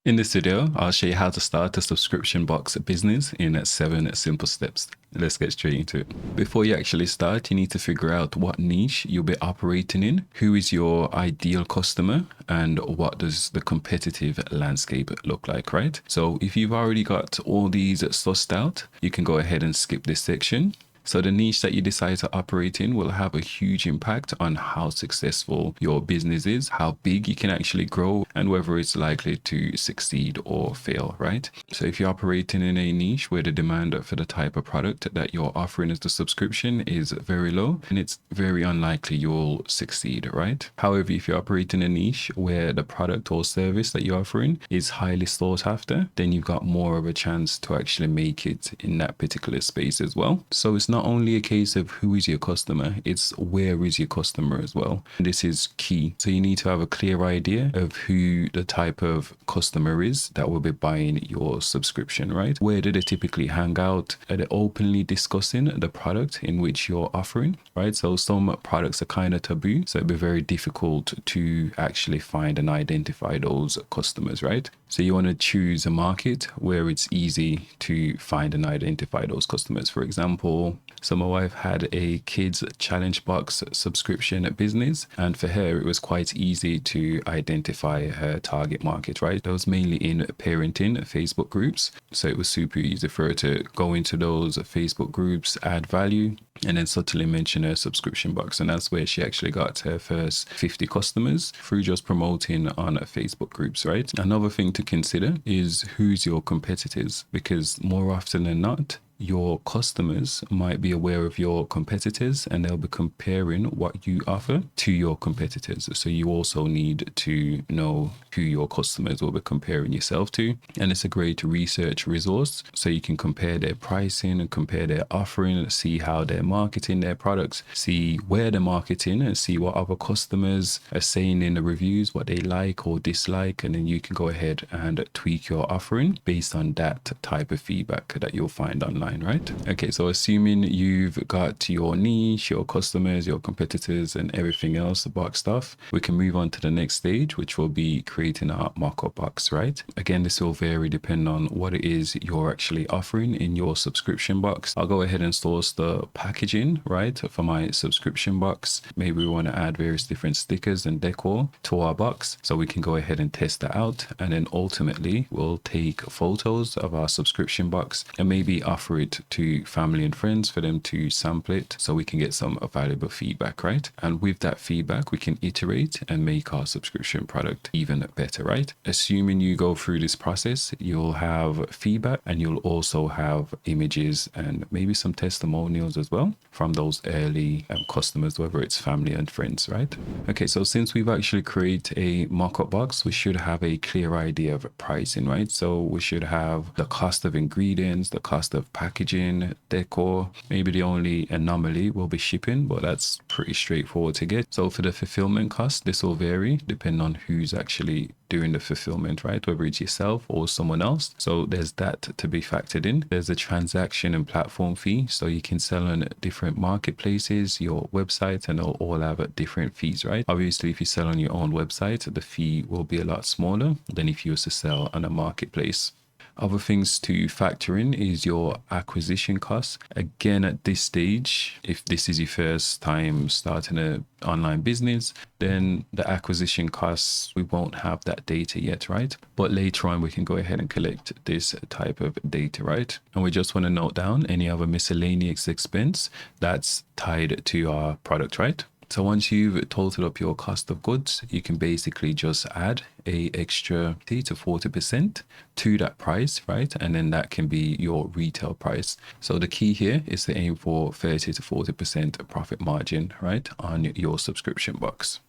In this video, I'll show you how to start a subscription box business in 7 simple steps. Let's get straight into it. Before you actually start, you need to figure out what niche you'll be operating in, who is your ideal customer, and what does the competitive landscape look like, right? So if you've already got all these sussed out, you can go ahead and skip this section. So the niche that you decide to operate in will have a huge impact on how successful your business is, how big you can actually grow, and whether it's likely to succeed or fail, right? So if you're operating in a niche where the demand for the type of product that you're offering as the subscription is very low, and it's very unlikely you'll succeed, right? However, if you're operating a niche where the product or service that you're offering is highly sought after, then you've got more of a chance to actually make it in that particular space as well. So it's not only a case of who is your customer, it's where is your customer as well. And this is key. So you need to have a clear idea of who the type of customer is that will be buying your subscription, right? Where do they typically hang out? Are they openly discussing the product in which you're offering, right? So some products are kind of taboo, so it'd be very difficult to actually find and identify those customers, right? So you want to choose a market where it's easy to find and identify those customers. For example, so my wife had a kids challenge box subscription business, and for her it was quite easy to identify her target market, right? That was mainly in parenting Facebook groups, so it was super easy for her to go into those Facebook groups, add value, and then subtly mention her subscription box. And that's where she actually got her first 50 customers through just promoting on Facebook groups, right? Another thing to consider is who's your competitors, because more often than not, your customers might be aware of your competitors and they'll be comparing what you offer to your competitors. So you also need to know who your customers will be comparing yourself to. And it's a great research resource. So you can compare their pricing and compare their offering, see how they're marketing their products, see where they're marketing and see what other customers are saying in the reviews, what they like or dislike. And then you can go ahead and tweak your offering based on that type of feedback that you'll find online. Right? Okay, so assuming you've got your niche, your customers, your competitors, and everything else, the box stuff, we can move on to the next stage, which will be creating our mockup box, right? Again, this will vary depending on what it is you're actually offering in your subscription box. I'll go ahead and source the packaging, right, for my subscription box. Maybe we want to add various different stickers and decor to our box, so we can go ahead and test that out. And then ultimately, we'll take photos of our subscription box and maybe offer it to family and friends for them to sample it so we can get some valuable feedback, right? And with that feedback, we can iterate and make our subscription product even better, right? Assuming you go through this process, you'll have feedback and you'll also have images and maybe some testimonials as well from those early customers, whether it's family and friends, right? Okay, so since we've actually created a mockup box, we should have a clear idea of pricing, right? So we should have the cost of ingredients, the cost of packaging, decor. Maybe the only anomaly will be shipping, but that's pretty straightforward to get. So for the fulfillment cost, this will vary depending on who's actually doing the fulfillment, right? Whether it's yourself or someone else. So there's that to be factored in. There's a transaction and platform fee. So you can sell on different marketplaces, your website, and they'll all have different fees, right? Obviously, if you sell on your own website, the fee will be a lot smaller than if you were to sell on a marketplace. Other things to factor in is your acquisition costs. Again, at this stage, if this is your first time starting an online business, then the acquisition costs, we won't have that data yet, right? But later on, we can go ahead and collect this type of data, right? And we just want to note down any other miscellaneous expense that's tied to our product, right? So once you've totaled up your cost of goods, you can basically just add a extra 30 to 40% to that price, right? And then that can be your retail price. So the key here is to aim for 30 to 40% profit margin, right, on your subscription box.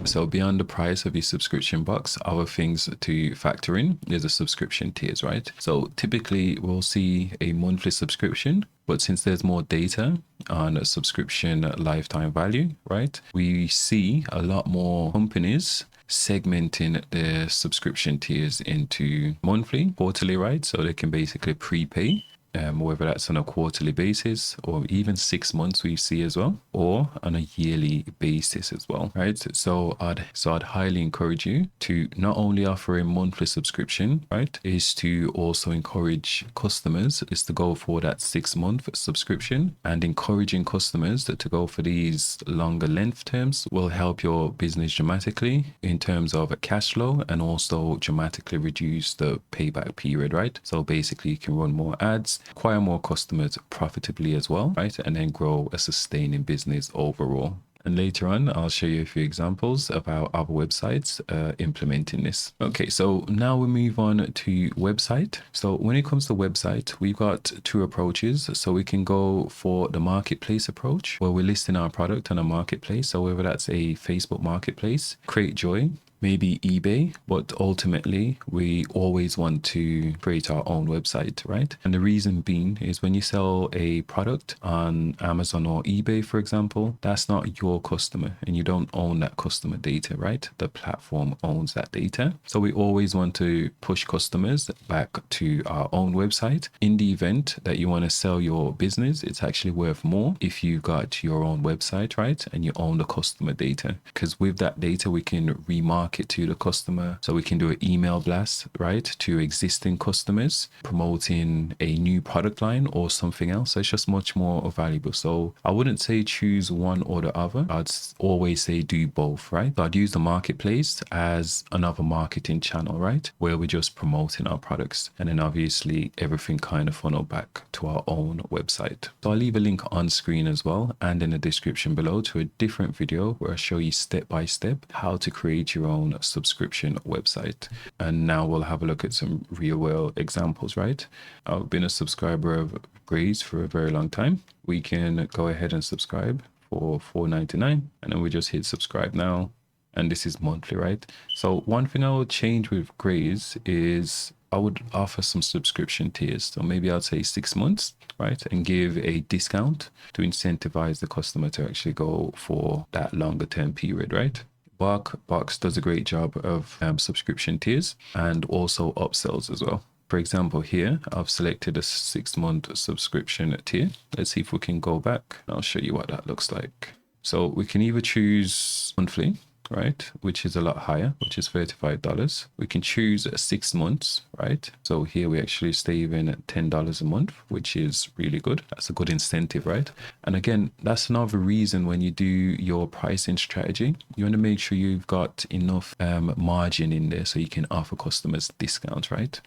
So beyond the price of your subscription box, other things to factor in is the subscription tiers, right? So typically we'll see a monthly subscription, but since there's more data on a subscription lifetime value, right, we see a lot more companies segmenting their subscription tiers into monthly, quarterly, right? So they can basically prepay whether that's on a quarterly basis or even 6 months we see as well, or on a yearly basis as well, right? So I'd highly encourage you to not only offer a monthly subscription, right, is to also encourage customers is to go for that 6 month subscription, and encouraging customers to go for these longer length terms will help your business dramatically in terms of cash flow, and also dramatically reduce the payback period, right? So basically you can run more ads, acquire more customers profitably as well, right? And then grow a sustaining business overall. And later on, I'll show you a few examples of how other websites implementing this. Okay, so now we move on to website. So when it comes to website, we've got two approaches. So we can go for the marketplace approach, where we're listing our product on a marketplace. So whether that's a Facebook marketplace, Create Joy, maybe eBay, but ultimately we always want to create our own website, right? And the reason being is when you sell a product on Amazon or eBay, for example, that's not your customer and you don't own that customer data, right? The platform owns that data. So we always want to push customers back to our own website. In the event that you want to sell your business, it's actually worth more if you've got your own website, right? And you own the customer data, because with that data, we can remarket it to the customer. So we can do an email blast, right, to existing customers promoting a new product line or something else. So it's just much more valuable. So I wouldn't say choose one or the other. I'd always say do both, right? So I'd use the marketplace as another marketing channel, right, where we're just promoting our products, and then obviously everything kind of funnel back to our own website. So I'll leave a link on screen as well and in the description below to a different video where I show you step by step how to create your own subscription website. And now we'll have a look at some real world examples, right? I've been a subscriber of Graze for a very long time. We can go ahead and subscribe for $4.99, and then we just hit subscribe now, and this is monthly, right? So one thing I would change with Graze is I would offer some subscription tiers. So maybe I'd say 6 months, right? And give a discount to incentivize the customer to actually go for that longer term period, right? Box does a great job of subscription tiers and also upsells as well. For example, here I've selected a 6-month subscription tier. Let's see if we can go back. I'll show you what that looks like. So we can either choose monthly, right, which is a lot higher, which is $35. We can choose 6 months, right? So here we actually save in at $10 a month, which is really good. That's a good incentive, right? And again, that's another reason when you do your pricing strategy, you want to make sure you've got enough margin in there so you can offer customers discounts, right?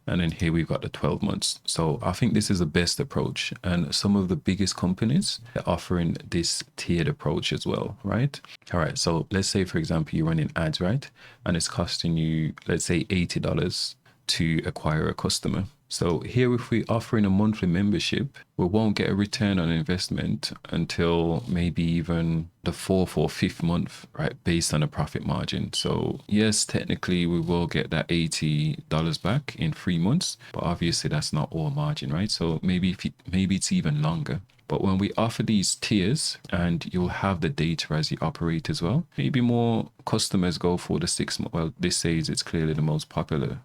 And then here we've got the 12 months. So I think this is the best approach. And some of the biggest companies are offering this tiered approach as well, right? All right. So let's say, for example, you're running ads, right? And it's costing you, let's say $80 to acquire a customer. So here, if we offer in a monthly membership, we won't get a return on investment until maybe even the 4th or 5th month, right? Based on a profit margin. So yes, technically we will get that $80 back in 3 months, but obviously that's not all margin, right? So maybe maybe it's even longer. But when we offer these tiers and you'll have the data as you operate as well, maybe more customers go for the 6 month. Well, this says it's clearly the most popular.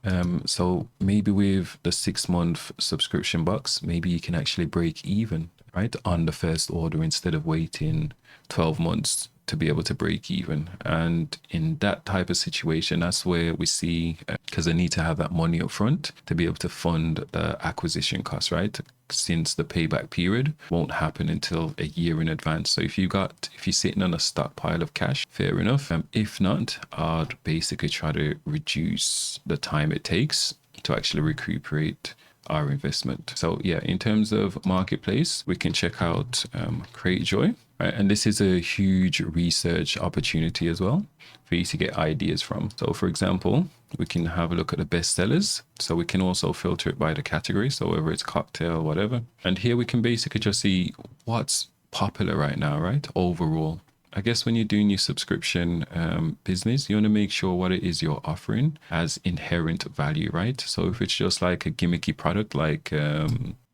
So maybe with the 6-month subscription box, maybe you can actually break even, right, on the first order instead of waiting 12 months to be able to break even. And in that type of situation, that's where we see, because they need to have that money up front to be able to fund the acquisition costs, right? Since the payback period won't happen until a year in advance. So if you're sitting on a stockpile of cash, fair enough. If not, I'd basically try to reduce the time it takes to actually recuperate our investment. So yeah, in terms of marketplace, we can check out Create Joy. Right? And this is a huge research opportunity as well for you to get ideas from. So for example, we can have a look at the best sellers. So we can also filter it by the category. So whether it's cocktail, whatever. And here we can basically just see what's popular right now, right? Overall. I guess when you're doing your subscription business, you want to make sure what it is you're offering has inherent value, right? So if it's just like a gimmicky product, like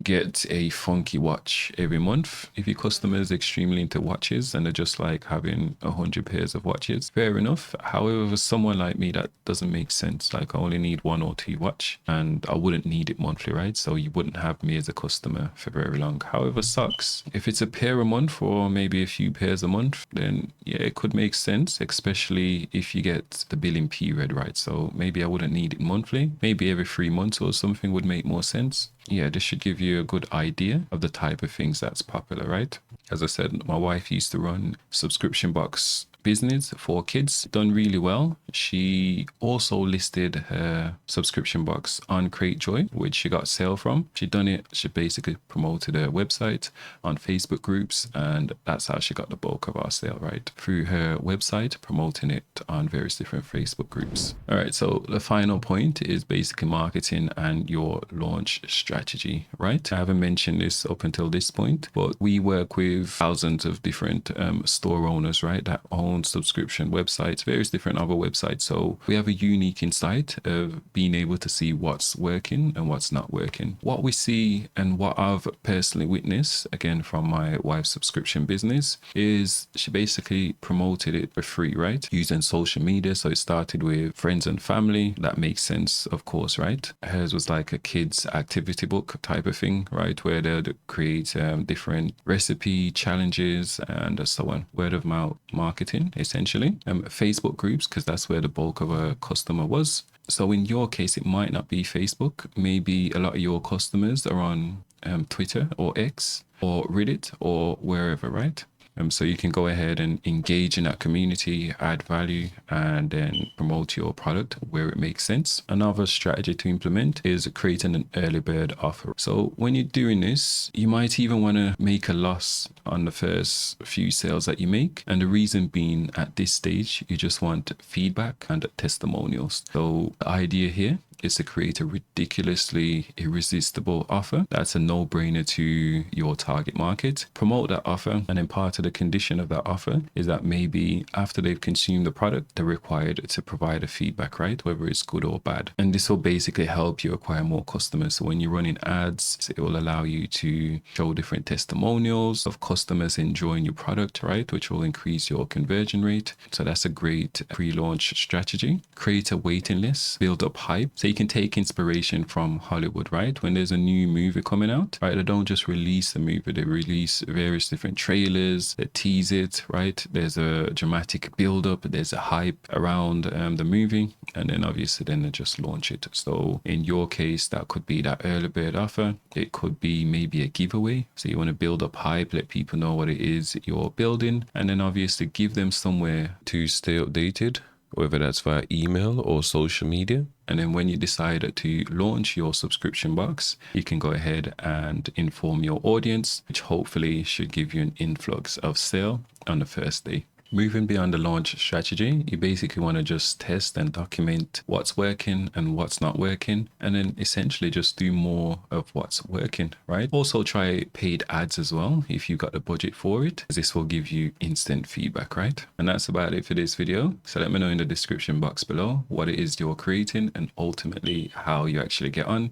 get a funky watch every month. If your customer is extremely into watches and they're just like having 100 pairs of watches, fair enough. However, for someone like me, that doesn't make sense. Like I only need one or two watch and I wouldn't need it monthly, right? So you wouldn't have me as a customer for very long. However, socks, if it's a pair a month or maybe a few pairs a month, then yeah, it could make sense, especially if you get the billing period right. So maybe I wouldn't need it monthly, maybe every 3 months or something would make more sense. Yeah, this should give you a good idea of the type of things that's popular, right? As I said, my wife used to run subscription box business for kids, done really well. She also listed her subscription box on Cratejoy, which she got sale from. She done it, she basically promoted her website on Facebook groups, and that's how she got the bulk of our sale, right? Through her website, promoting it on various different Facebook groups. All right, so the final point is basically marketing and your launch strategy, right? I haven't mentioned this up until this point, but we work with thousands of different store owners, right, that own subscription websites, various different other websites. So we have a unique insight of being able to see what's working and what's not working. What we see and what I've personally witnessed, again, from my wife's subscription business, is she basically promoted it for free, right? Using social media. So it started with friends and family. That makes sense, of course, right? Hers was like a kids activity book type of thing, right? Where they'd create different recipe challenges and so on. Word of mouth marketing, essentially. Facebook groups, because that's where the bulk of a customer was. So in your case, it might not be Facebook. Maybe a lot of your customers are on Twitter or X or Reddit or wherever, right? So you can go ahead and engage in that community, add value, and then promote your product where it makes sense. Another strategy to implement is creating an early bird offer. So when you're doing this, you might even want to make a loss on the first few sales that you make. And the reason being, at this stage, you just want feedback and testimonials. So the idea here is to create a ridiculously irresistible offer that's a no-brainer to your target market. Promote that offer, and then part of the condition of that offer is that maybe after they've consumed the product, they're required to provide a feedback, right? Whether it's good or bad. And this will basically help you acquire more customers. So when you're running ads, it will allow you to show different testimonials of customers enjoying your product, right? Which will increase your conversion rate. So that's a great pre-launch strategy. Create a waiting list, build up hype. So you can take inspiration from Hollywood, right? When there's a new movie coming out, right? They don't just release the movie, they release various different trailers, they tease it, right? There's a dramatic build up, there's a hype around the movie, and then obviously then they just launch it. So in your case, that could be that early bird offer. It could be maybe a giveaway. So you want to build up hype, let people know what it is you're building, and then obviously give them somewhere to stay updated, whether that's via email or social media. And then when you decide to launch your subscription box, you can go ahead and inform your audience, which hopefully should give you an influx of sale on the first day. Moving beyond the launch strategy, you basically want to just test and document what's working and what's not working, and then essentially just do more of what's working, right? Also try paid ads as well if you've got the budget for it, as this will give you instant feedback, right? And that's about it for this video. So let me know in the description box below what it is you're creating and ultimately how you actually get on.